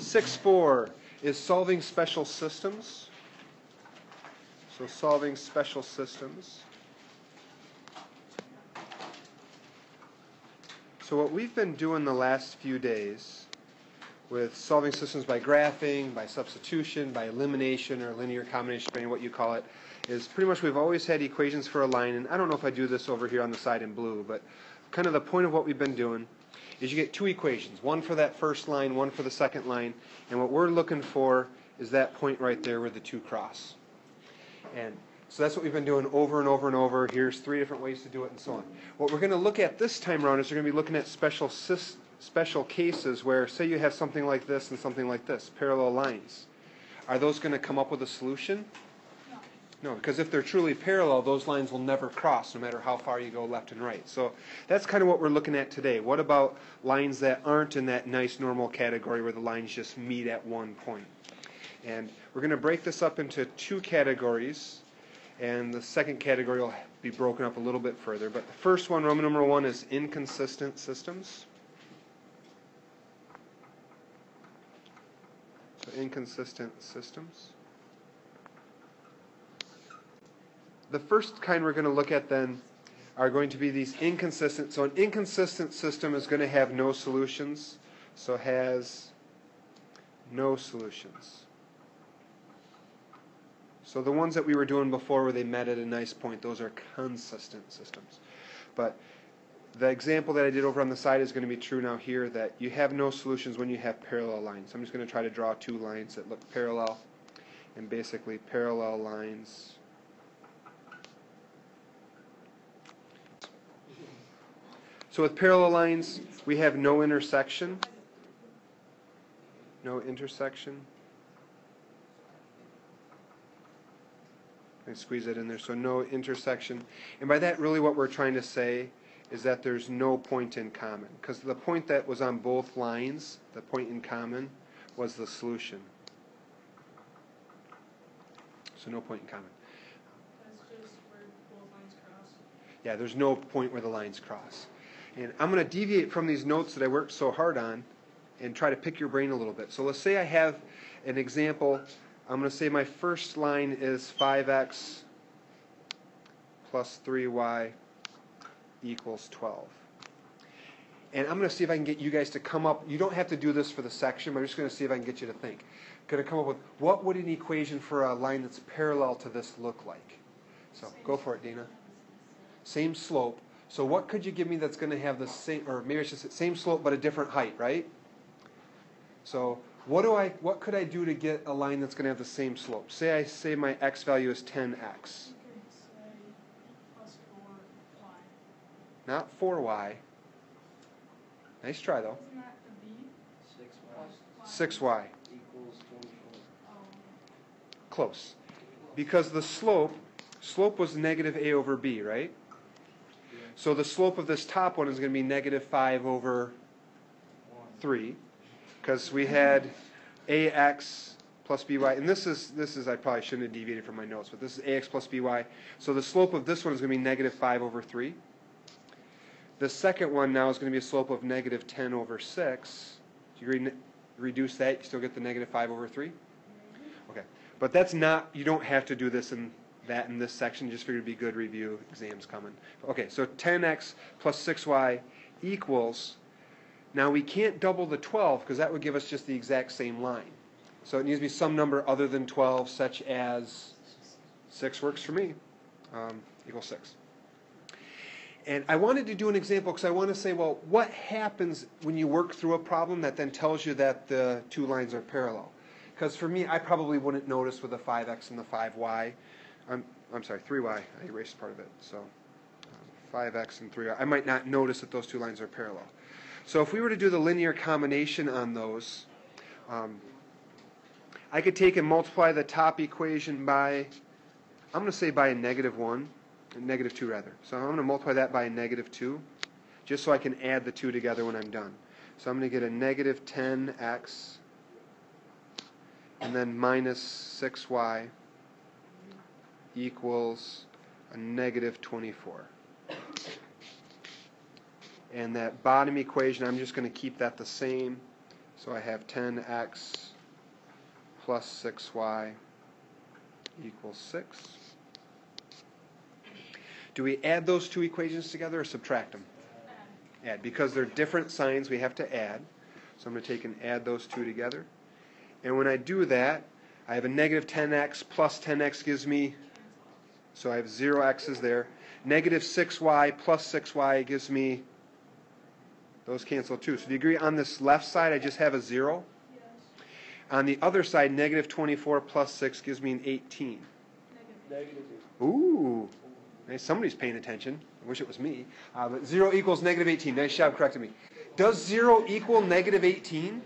6.4 is solving special systems. So solving special systems. So what we've been doing the last few days with solving systems by graphing, by substitution, by elimination, or linear combination, depending on what you call it, is pretty much we've always had equations for a line, and I don't know if I do this over here on the side in blue, but kind of the point of what we've been doing is you get two equations, one for that first line, one for the second line, and what we're looking for is that point right there where the two cross. And so that's what we've been doing over and over and over. Here's 3 different ways to do it and so on. What we're going to look at this time around is we're going to be looking at special cases where, say you have something like this and something like this, parallel lines. Are those going to come up with a solution? No, because if they're truly parallel, those lines will never cross, no matter how far you go left and right. So that's kind of what we're looking at today. What about lines that aren't in that nice normal category where the lines just meet at one point? And we're going to break this up into 2 categories, and the second category will be broken up a little bit further. But the first one, Roman number 1, is inconsistent systems. So inconsistent systems. The first kind we're going to look at then are going to be these inconsistent. So an inconsistent system is going to have no solutions. So has no solutions. So the ones that we were doing before where they met at a nice point, those are consistent systems. But the example that I did over on the side is going to be true now here, that you have no solutions when you have parallel lines. So I'm just going to try to draw 2 lines that look parallel, and basically parallel lines. So with parallel lines, we have no intersection. No intersection. I squeeze that in there, so no intersection. And by that, really what we're trying to say is that there's no point in common. Because the point that was on both lines, the point in common, was the solution. So no point in common. That's just where both lines cross? Yeah, there's no point where the lines cross. And I'm going to deviate from these notes that I worked so hard on and try to pick your brain a little bit. So let's say I have an example. I'm going to say my first line is 5x plus 3y equals 12. And I'm going to see if I can get you guys to come up. You don't have to do this for the section, but I'm just going to see if I can get you to think. Going to come up with, what would an equation for a line that's parallel to this look like? So go for it, Dina. Same slope. So what could you give me that's going to have the same, or maybe it's just the same slope but a different height, right? So what could I do to get a line that's going to have the same slope? Say my x value is 10x. You could say plus 4y. Not 4y. Nice try, though. Isn't that the b? 6y. Equals 24. Oh. Close. Because the slope was negative a over b, right? So the slope of this top one is going to be negative 5 over 3. Because we had ax plus by, and this is I probably shouldn't have deviated from my notes, but this is ax plus by. So the slope of this one is going to be negative 5 over 3. The second one now is going to be a slope of negative 10 over 6. Do you reduce that, you still get the negative 5 over 3? Okay, but that's not, you don't have to do this in this section, just figured it'd be good review, exams coming. Okay, so 10x plus 6y equals, now we can't double the 12 because that would give us just the exact same line. So it needs to be some number other than 12, such as 6 works for me, equals 6. And I wanted to do an example because I want to say, well, what happens when you work through a problem that then tells you that the 2 lines are parallel? Because for me, I probably wouldn't notice with the 5x and the 5y. I'm sorry, 3y. I erased part of it. So 5x and 3y. I might not notice that those 2 lines are parallel. So if we were to do the linear combination on those, I could take and multiply the top equation by, I'm going to say by a negative 1, negative 2 rather. So I'm going to multiply that by a negative 2, just so I can add the 2 together when I'm done. So I'm going to get a negative 10x, and then minus 6y equals a negative 24. And that bottom equation, I'm just going to keep that the same. So I have 10x plus 6y equals 6. Do we add those two equations together or subtract them? Add. Because they're different signs, we have to add. So I'm going to take and add those two together. And when I do that, I have a negative 10x plus 10x gives me, so I have 0 x's there. Negative 6y plus 6y gives me, those cancel too. So do you agree on this left side I just have a 0? Yes. On the other side, negative 24 plus 6 gives me an 18. Negative. Ooh. Hey, somebody's paying attention. I wish it was me. But 0 equals negative 18. Nice job correcting me. Does 0 equal negative 18?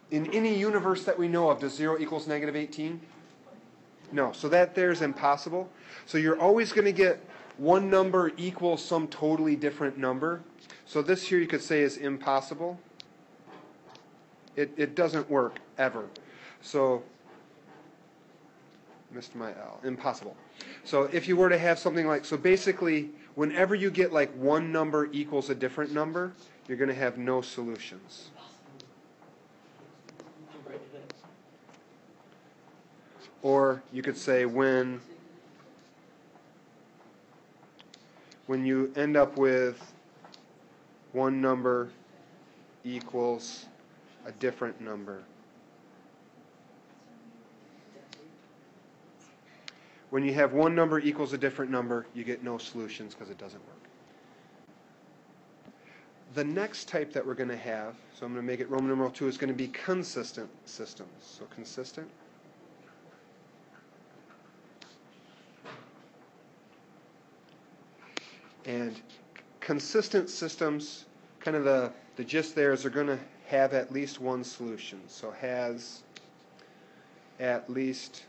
In any universe that we know of, does 0 equals negative 18? No. So that there's impossible. So you're always going to get one number equals some totally different number. So this here you could say is impossible. It doesn't work ever. So, missed my L. Impossible. So if you were to have something like, so basically, whenever you get like one number equals a different number, you're going to have no solutions. Or you could say when you end up with one number equals a different number. When you have one number equals a different number, you get no solutions because it doesn't work. The next type that we're going to have, so I'm going to make it Roman numeral 2, is going to be consistent systems. So consistent. And consistent systems, kind of the gist there is they're going to have at least one solution. So has at least,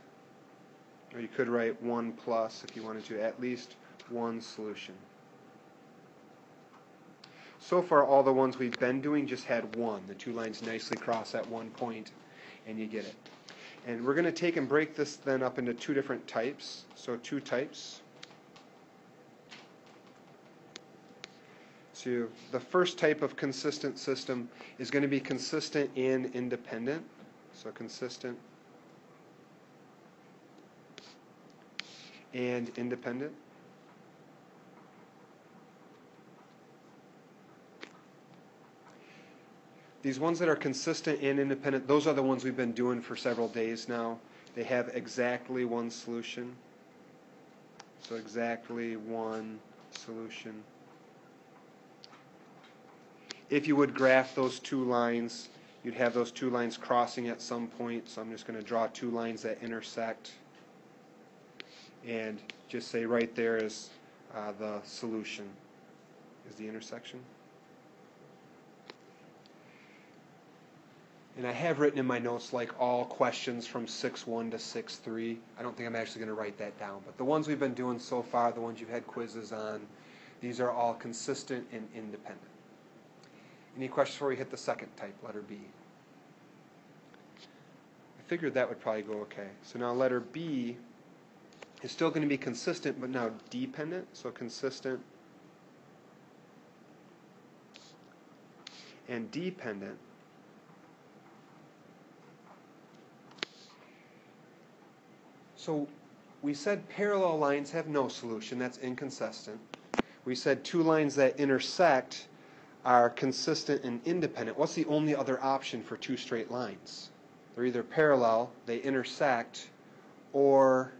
or you could write 1 plus if you wanted to, at least one solution. So far, all the ones we've been doing just had one. The two lines nicely cross at one point, and you get it. And we're going to take and break this then up into two different types. So two types. So the first type of consistent system is going to be consistent and independent. So consistent and independent. These ones that are consistent and independent, those are the ones we've been doing for several days now. They have exactly one solution. So exactly one solution. If you would graph those two lines, you'd have those two lines crossing at some point. So I'm just going to draw two lines that intersect. And just say right there is the solution, is the intersection. And I have written in my notes like all questions from 6.1 to 6.3. I don't think I'm actually going to write that down. But the ones we've been doing so far, the ones you've had quizzes on, these are all consistent and independent. Any questions before we hit the second type, letter B? I figured that would probably go okay. So now letter B is still going to be consistent, but now dependent. So consistent and dependent. So we said parallel lines have no solution. That's inconsistent. We said two lines that intersect are consistent and independent. What's the only other option for two straight lines? They're either parallel, they intersect, or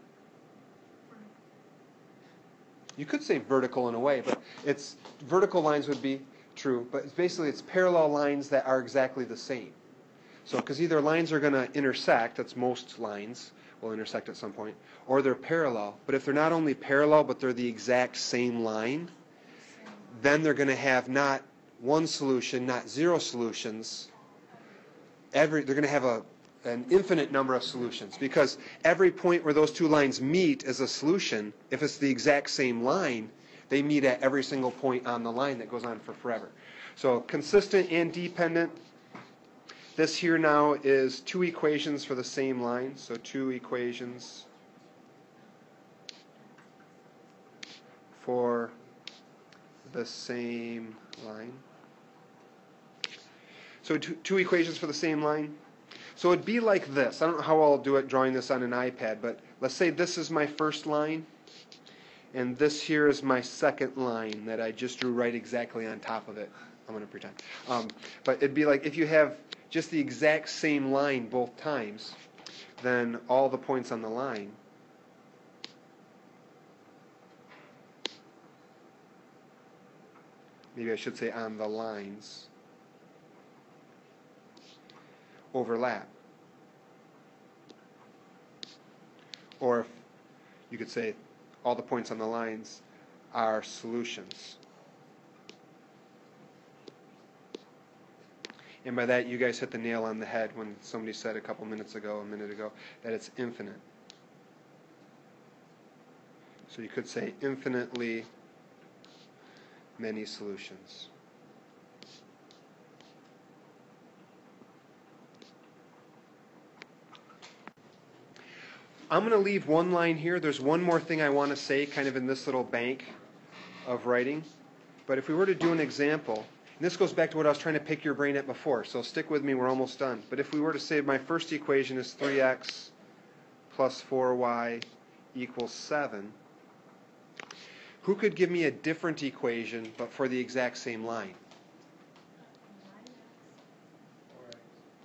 you could say vertical in a way, but it's vertical lines would be true, but it's parallel lines that are exactly the same. So because either lines are going to intersect, that's most lines will intersect at some point, or they're parallel. But if they're not only parallel, but they're the exact same line, then they're going to have not one solution, not zero solutions. They're going to have an infinite number of solutions, because every point where those two lines meet is a solution. If it's the exact same line, they meet at every single point on the line that goes on for forever. So consistent and dependent. This here now is two equations for the same line. So two equations for the same line. So two equations for the same line. So it'd be like this. I don't know how I'll do it drawing this on an iPad, but let's say this is my first line, and this here is my second line that I just drew right exactly on top of it. I'm going to pretend. But it'd be like if you have just the exact same line both times, then all the points on the line maybe I should say on the lines overlap. Or if you could say all the points on the lines are solutions. And by that, you guys hit the nail on the head when somebody said a minute ago, that it's infinite. So you could say infinitely many solutions. I'm going to leave one line here. There's one more thing I want to say kind of in this little bank of writing. But if we were to do an example, and this goes back to what I was trying to pick your brain at before, so stick with me, we're almost done. But if we were to say my first equation is 3x plus 4y equals 7, who could give me a different equation but for the exact same line?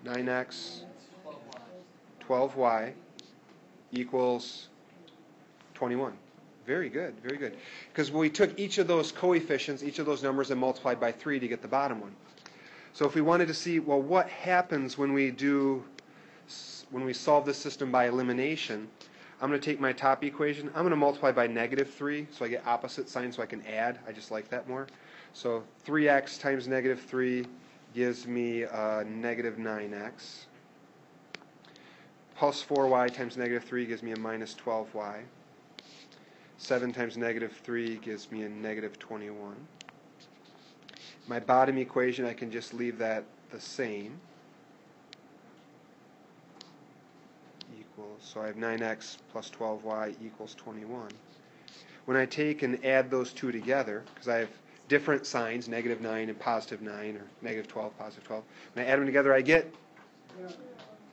9x, 12y equals 21. Very good, very good. Because we took each of those coefficients, each of those numbers, and multiplied by 3 to get the bottom one. So if we wanted to see, well, what happens when we solve this system by elimination, I'm going to take my top equation. I'm going to multiply by -3, so I get opposite sign, so I can add. I just like that more. So 3x times -3 gives me negative 9x. Plus 4y times -3 gives me a minus 12y. 7 times -3 gives me a negative 21. My bottom equation, I can just leave that the same. Equals, so I have 9x plus 12y equals 21. When I take and add those two together, because I have different signs, negative 9 and positive 9, or negative 12, positive 12. When I add them together, I get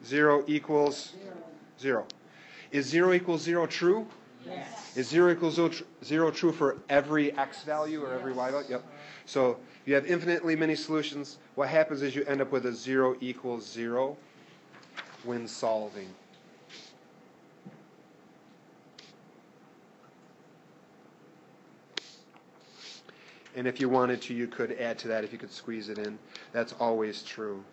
0 equals 0. Is 0 equals 0 true? Yes. Is 0 equals 0 true for every x value or every y value? Yep. So you have infinitely many solutions. What happens is you end up with a 0 equals 0 when solving. And if you wanted to, you could add to that if you could squeeze it in. That's always true.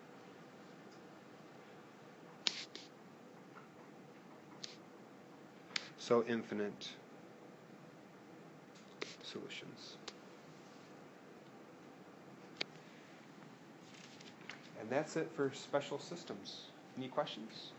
So infinite solutions. And that's it for special systems. Any questions?